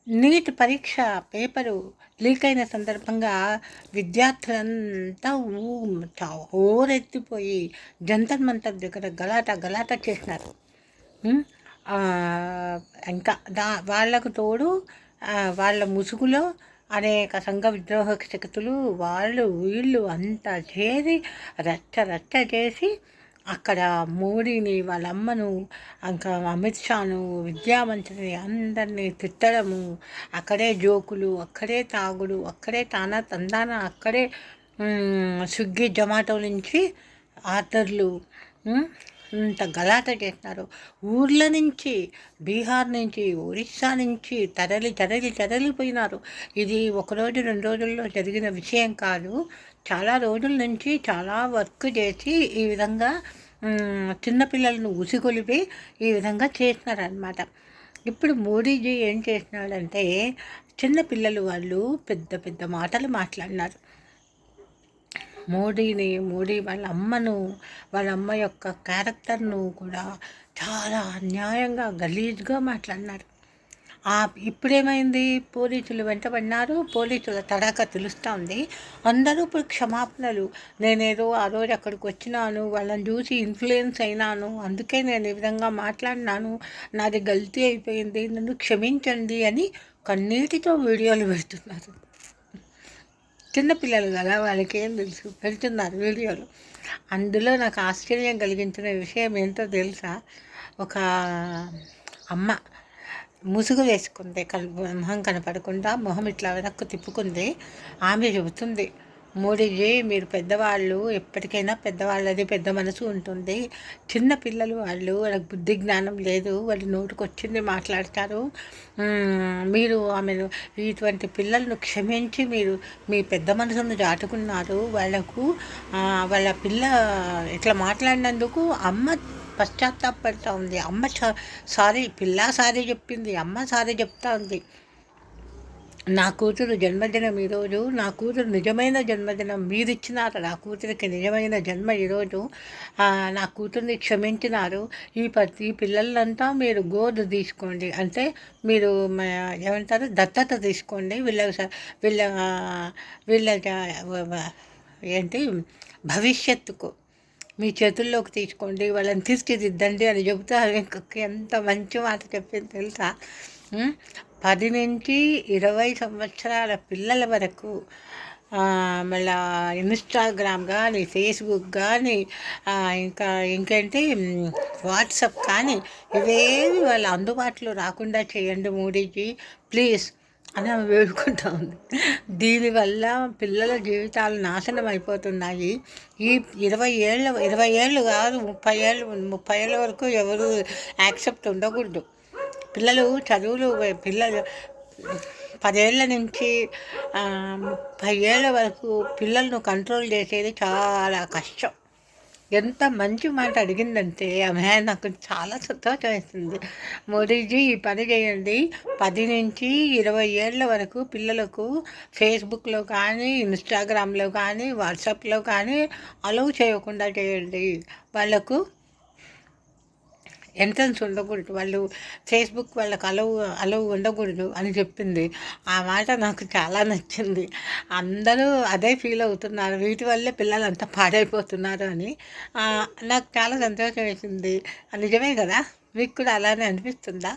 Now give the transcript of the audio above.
Neat పరీక్ష paper leak అయిన సందర్భంగా విద్యార్థులంతా హోరెత్తిపోయి జంతర్ మంతర్ దగ్గర గలాట చేసినారు. ఉమ్, ఆ, ఇంకా వాళ్ళకు తోడు వాళ్ళ ముసుగులో అనేక సంఘ విద్రోహక శక్తులు వాళ్ళు వీళ్ళు అంతా చేరి రచ్చ చేసి అక్కడ మోడీని వాళ్ళ అమ్మను ఇంకా అమిత్ షాను విద్యామంత్రిని అందరినీ తిట్టడము, అక్కడే జోకులు, అక్కడే తాగుడు, అక్కడే తందాన అక్కడే స్విగ్గీ జొమాటో నుంచి ఆర్డర్లు, ఇంత గలాట చేస్తున్నారు. ఊర్ల నుంచి బీహార్ నుంచి ఒరిస్సా నుంచి తరలిపోయినారు. ఇది ఒకరోజు 2 రోజుల్లో జరిగిన విషయం కాదు. చాలా రోజుల నుంచి చాలా వర్క్ చేసి ఈ విధంగా చిన్నపిల్లలను ఉసిగొలిపి ఈ విధంగా చేసినారనమాట. ఇప్పుడు మోడీజీ ఏం చేసినాడంటే చిన్నపిల్లలు వాళ్ళు పెద్ద పెద్ద మాటలు మాట్లాడినారు. మోడీ వాళ్ళ అమ్మ యొక్క క్యారెక్టర్ను కూడా చాలా అన్యాయంగా గలీజ్గా మాట్లాడినారు. ఇప్పుడేమైంది, పోలీసులు వెంటబడినారు, పోలీసుల తడాక తెలుస్తూ ఉంది. అందరూ ఇప్పుడు క్షమాపణలు, నేనేదో ఆ రోజు అక్కడికి వచ్చినాను, వాళ్ళని చూసి ఇన్ఫ్లుయెన్స్ అయినాను, అందుకే నేను ఈ విధంగా మాట్లాడినాను, నాది గల్తీ అయిపోయింది, నన్ను క్షమించండి అని కన్నీటితో వీడియోలు పెడుతున్నారు. చిన్నపిల్లలు కదా, వాళ్ళకి ఏం తెలుసు, పెడుతున్నారు వీడియోలు. అందులో నాకు ఆశ్చర్యం కలిగించిన విషయం ఏంటో తెలుసా, ఒక అమ్మ ముసుగు వేసుకుంది, మొహం కనపడకుండా మొహం ఇట్లా వెనక్కు తిప్పుకుంది. ఆమె చెబుతుంది, మోడీజీ మీరు పెద్దవాళ్ళు, ఎప్పటికైనా పెద్దవాళ్ళది పెద్ద మనసు ఉంటుంది, చిన్న పిల్లలు వాళ్ళకి బుద్ధి జ్ఞానం లేదు, వాళ్ళు నోటికి వచ్చింది మాట్లాడతారు, మీరు ఆమెను ఇటువంటి పిల్లలను క్షమించి మీరు మీ పెద్ద మనసును దాటుకున్నారు, వాళ్ళ పిల్ల ఇట్లా మాట్లాడినందుకు అమ్మ పశ్చాత్తాపడుతూ ఉంది. అమ్మ సారీ, పిల్ల సారీ చెప్పింది, అమ్మ సారీ చెప్తా ఉంది. నా కూతురు జన్మదినం ఈరోజు, నా కూతురు నిజమైన జన్మదినం మీరు ఇచ్చినారు, నా కూతురికి నిజమైన జన్మ ఈరోజు, నా కూతుర్ని క్షమించినారు. ఈ పిల్లలంతా మీరు గోదు తీసుకోండి, అంటే మీరు ఏమంటారు దత్తత తీసుకోండి, వీళ్ళ వీళ్ళ ఏంటి భవిష్యత్తుకు మీ చేతుల్లోకి తీసుకోండి, వాళ్ళని తీర్చిదిద్దండి అని చెబుతా. ఎంత మంచి మాట చెప్పింది తెలుసా. 10 నుంచి 20 సంవత్సరాల పిల్లల వరకు మళ్ళా ఇన్స్టాగ్రామ్ కానీ, ఫేస్బుక్ కానీ, ఇంకేంటి వాట్సాప్ కానీ, ఇవేవి వాళ్ళ అందుబాటులో రాకుండా చేయండి మోడీజీ ప్లీజ్ అని ఆమె వేడుకుంటా ఉంది. దీనివల్ల పిల్లల జీవితాలు నాశనం అయిపోతున్నాయి. ఈ 20 ఏళ్ళు కాదు, 30 ఏళ్ళ వరకు ఎవరు యాక్సెప్ట్ ఉండకూడదు. పిల్లలు పిల్లలు 10 ఏళ్ళ నుంచి 30 ఏళ్ళ వరకు పిల్లలను కంట్రోల్ చేసేది చాలా కష్టం. ఎంత మంచి మాట అడిగిందంటే ఆమె, నాకు చాలా సంతోషం వేస్తుంది. మోడీజీ ఈ పని చేయండి, 10 నుంచి 20 ఏళ్ళ వరకు పిల్లలకు ఫేస్బుక్లో కానీ, ఇన్స్టాగ్రామ్లో కానీ, వాట్సాప్లో కానీ అలౌ చేయకుండా చేయండి. వాళ్ళకు ఎంట్రన్స్ ఉండకూడదు, వాళ్ళు ఫేస్బుక్ వాళ్ళకి అలవ్ ఉండకూడదు అని చెప్పింది. ఆ మాట నాకు చాలా నచ్చింది. అందరూ అదే ఫీల్ అవుతున్నారు, వీటి వల్లే పిల్లలు అంతా పాడైపోతున్నారు అని. నాకు చాలా సంతోషం వేసింది. నిజమే కదా, మీకు కూడా అలానే అనిపిస్తుందా?